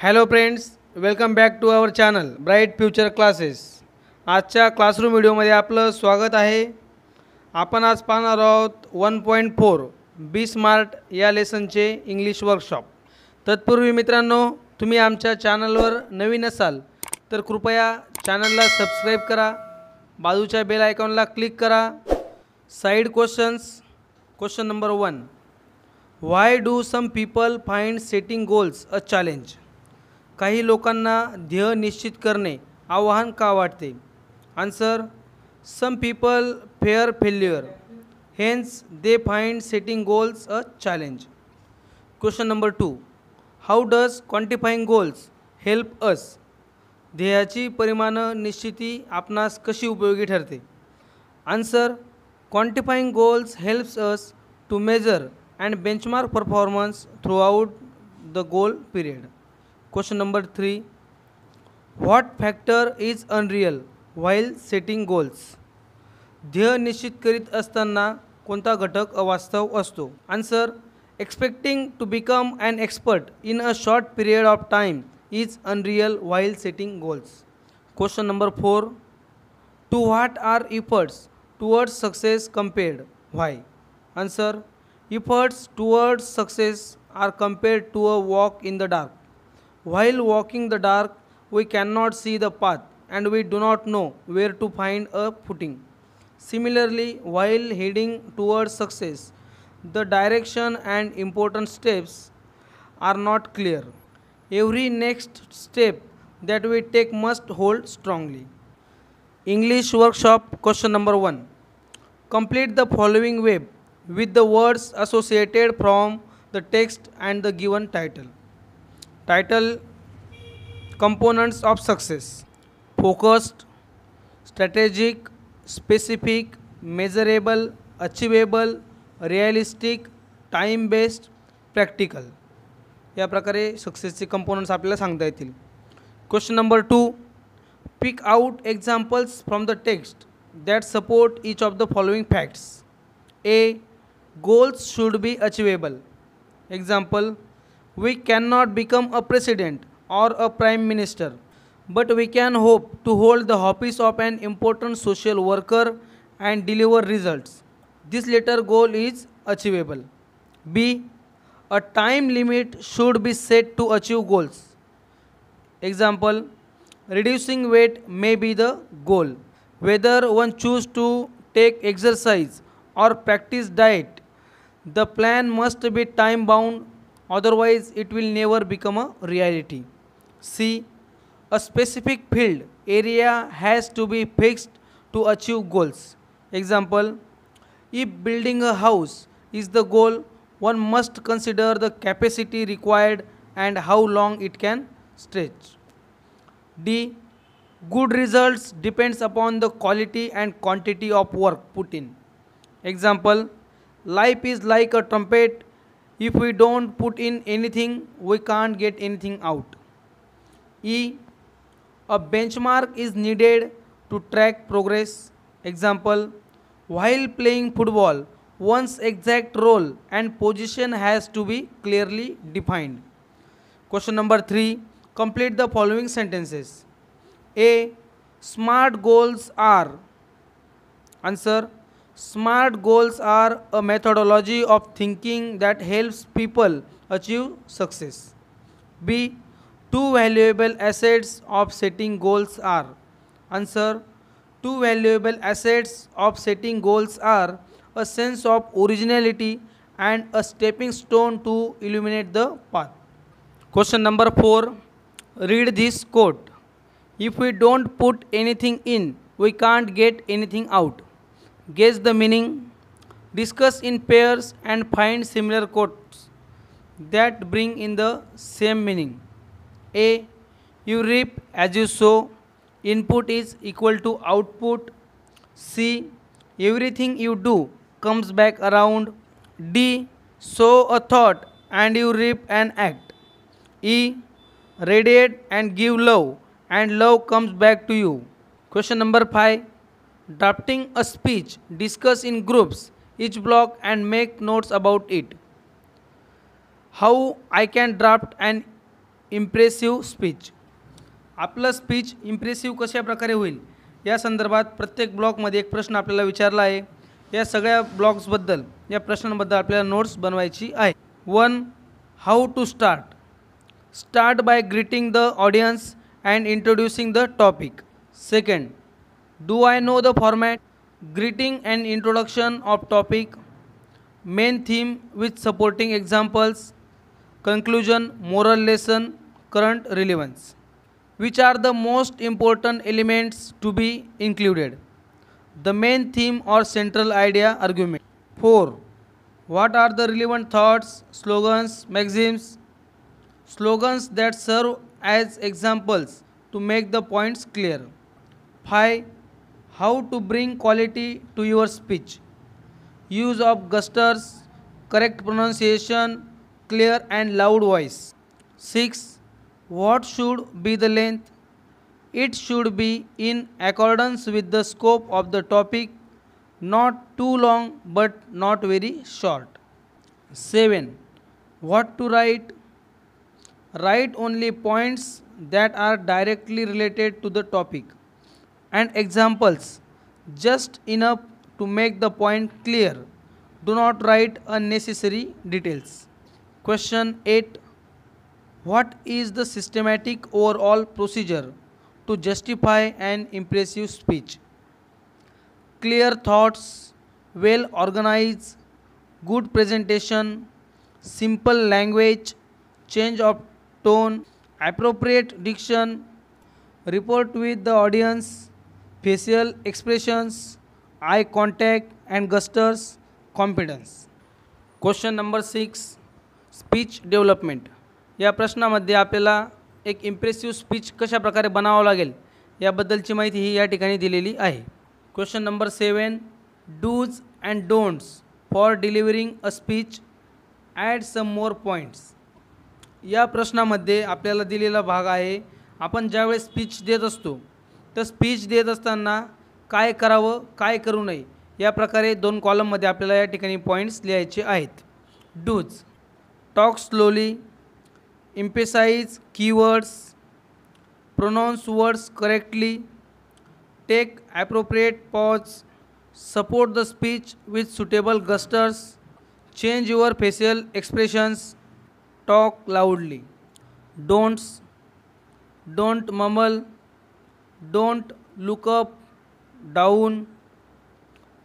Hello friends, welcome back to our channel bright future classes. आजच्या classroom व्हिडिओमध्ये आपलं स्वागत आहे. आपण आज पाहणार आहोत 1.4 बी स्मार्ट या लेसनचे इंग्लिश वर्कशॉप. तत्पूर्वी मित्रांनो, तुम्ही आमच्या चॅनलवर नवीन असाल तर कृपया चॅनलला सबस्क्राईब करा, बाजूच्या बेल आयकॉनला क्लिक करा. Side question number 1. Why do some people find setting goals a challenge? काही लोकांना ध्येय निश्चित करणे आव्हान का वाटते? Answer: some people fear failure, hence they find setting goals a challenge. Question number 2. How does quantifying goals help us? ध्येयाची परिमाणं निश्चिती आपणास कशी उपयोगी ठरते? Answer: quantifying goals helps us to measure and benchmark performance throughout the goal period. Question number 3. What factor is unreal while setting goals? ध्येय निश्चित करीत असताना कोणता घटक अवास्तव असतो? Answer: expecting to become an expert in a short period of time is unreal while setting goals. Question number 4. To what are efforts towards success compared? Why? Answer: efforts towards success are compared to a walk in the dark. While walking the dark, we cannot see the path and we do not know where to find a footing. Similarly, while heading towards success, the direction and important steps are not clear. Every next step that we take must hold strongly. English workshop question number 1. Complete the following web with the words associated from the text and the given title. Title: Components of Success. Focused, strategic, specific, measurable, achievable, realistic, time based, practical. या प्रकारे सक्सेसचे components आपल्याला सांगता येतील. Question number 2. Pick out examples from the text that support each of the following facts. A. Goals should be achievable. Example: we cannot become a president or a prime minister, but we can hope to hold the office of an important social worker and deliver results. This latter goal is achievable. B. A time limit should be set to achieve goals. Example: reducing weight may be the goal. Whether one chooses to take exercise or practice diet, the plan must be time bound, otherwise it will never become a reality. C. A specific field area has to be fixed to achieve goals. Example: if building a house is the goal, one must consider the capacity required and how long it can stretch. D. Good results depends upon the quality and quantity of work put in. Example: life is like a trumpet. If we don't put in anything, we can't get anything out. E. A benchmark is needed to track progress. Example: while playing football, one's exact role and position has to be clearly defined. Question number 3. Complete the following sentences. A. Smart goals are. Answer: smart goals are a methodology of thinking that helps people achieve success. B. Two valuable assets of setting goals are. Answer: two valuable assets of setting goals are a sense of originality and a stepping stone to illuminate the path. Question number 4. Read this quote. If we don't put anything in, we can't get anything out. Guess the meaning. Discuss in pairs and find similar quotes that bring in the same meaning. A. You reap as you sow. Input is equal to output. C. Everything you do comes back around. D. Sow a thought and you reap an act. E. Radiate and give love and love comes back to you. Question number 5. Drafting a speech. Discuss in groups each block and make notes about it. How I can draft an impressive speech. आपलं speech impressive कशा प्रकारे होईल या संदर्भात प्रत्येक ब्लॉकमध्ये एक प्रश्न आपल्याला विचारला आहे. या सगळ्या ब्लॉक्सबद्दल, या प्रश्नांबद्दल आपल्याला नोट्स बनवायची आहे. 1. How to start. Start by greeting the audience and introducing the topic. 2. Do I know the format. Greeting and introduction of topic. Main theme with supporting examples. conclusion, moral lesson, current relevance. Which are the most important elements to be included? The main theme or central idea argument. 4. What are the relevant thoughts, slogans, maxims? Slogans that serve as examples to make the points clear. 5. How to bring quality to your speech. Use of gestures, correct pronunciation, clear and loud voice. 6. What should be the length? It should be in accordance with the scope of the topic, not too long but not very short. 7. What to write? Write only points that are directly related to the topic and examples, just enough to make the point clear. Do not write unnecessary details. Question 8. What is the systematic overall procedure to justify an impressive speech? Clear thoughts, well organized, good presentation, simple language, change of tone, appropriate diction, report with the audience, facial expressions, eye contact and gestures, confidence. Question number 6. Speech development. या प्रश्नामध्ये आपल्याला एक impressive speech कशा प्रकारे बनावं लागेल याबद्दलची माहिती ही या ठिकाणी दिलेली आहे. Question number 7. Dos and don'ts for delivering a speech. Add some more points. या प्रश्नामध्ये आपल्याला दिलेला भाग आहे, आपण ज्यावेळेस स्पीच देत असतो तर स्पीच देत असताना काय करावं काय करू नये या प्रकारे 2 कॉलममध्ये आपल्याला या ठिकाणी पॉईंट्स लिहायचे आहेत. Dos. Talk slowly, emphasize keywords, pronounce words correctly, take appropriate pause, support the speech with suitable gestures, change your facial expressions, talk loudly. Don'ts. Don't mumble, don't look up, down,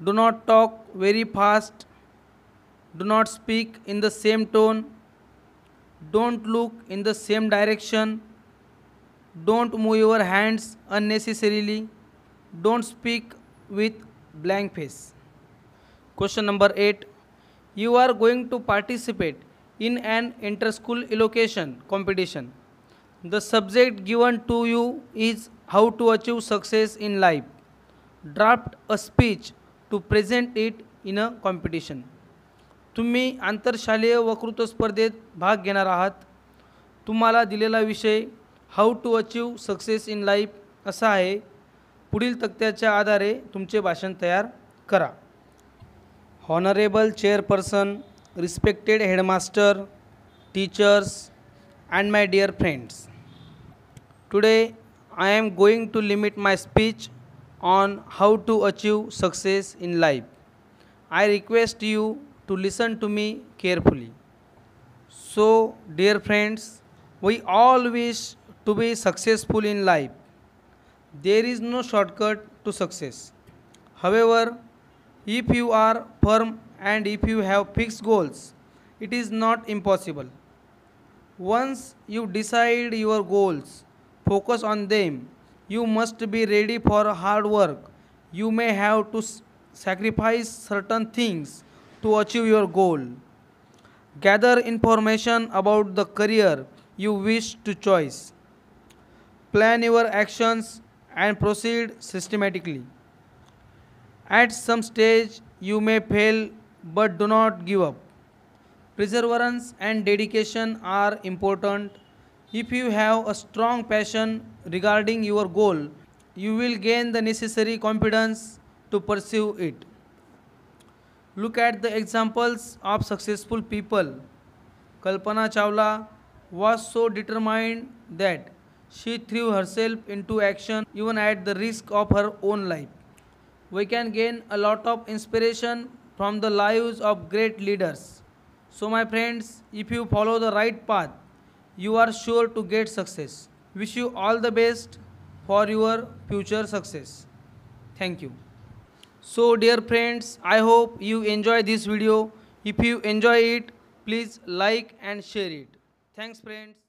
do not talk very fast, do not speak in the same tone, don't look in the same direction, don't move your hands unnecessarily, don't speak with blank face. Question number 8. You are going to participate in an inter-school elocution competition. The subject given to you is how to achieve success in life. Draft a speech to present it in a competition. तुम्ही आंतरशालेय वक्तृत्व स्पर्धेत भाग घेणार आहात. तुम्हाला दिलेला विषय how to achieve success in life असा आहे. पुढील तक्त्याच्या आधारे तुमचे भाषण तयार करा. Honourable chairperson, respected headmaster, teachers and my dear friends. Today I am going to limit my speech on how to achieve success in life. I request you to listen to me carefully. So, dear friends, we all wish to be successful in life. There is no shortcut to success. However, if you are firm and if you have fixed goals, it is not impossible. Once you decide your goals, focus on them. You must be ready for hard work. You may have to sacrifice certain things to achieve your goal. Gather information about the career you wish to choose. Plan your actions and proceed systematically. At some stage you may fail, but do not give up. Perseverance and dedication are important. If you have a strong passion regarding your goal, you will gain the necessary confidence to pursue it. Look at the examples of successful people. Kalpana Chawla, was so determined that she threw herself into action even at the risk of her own life. We can gain a lot of inspiration from the lives of great leaders. So, my friends, if you follow the right path, you are sure to get success. Wish you all the best for your future success. Thank you. So, dear friends, I hope you enjoy this video. If you enjoy it, please like and share it. Thanks, friends.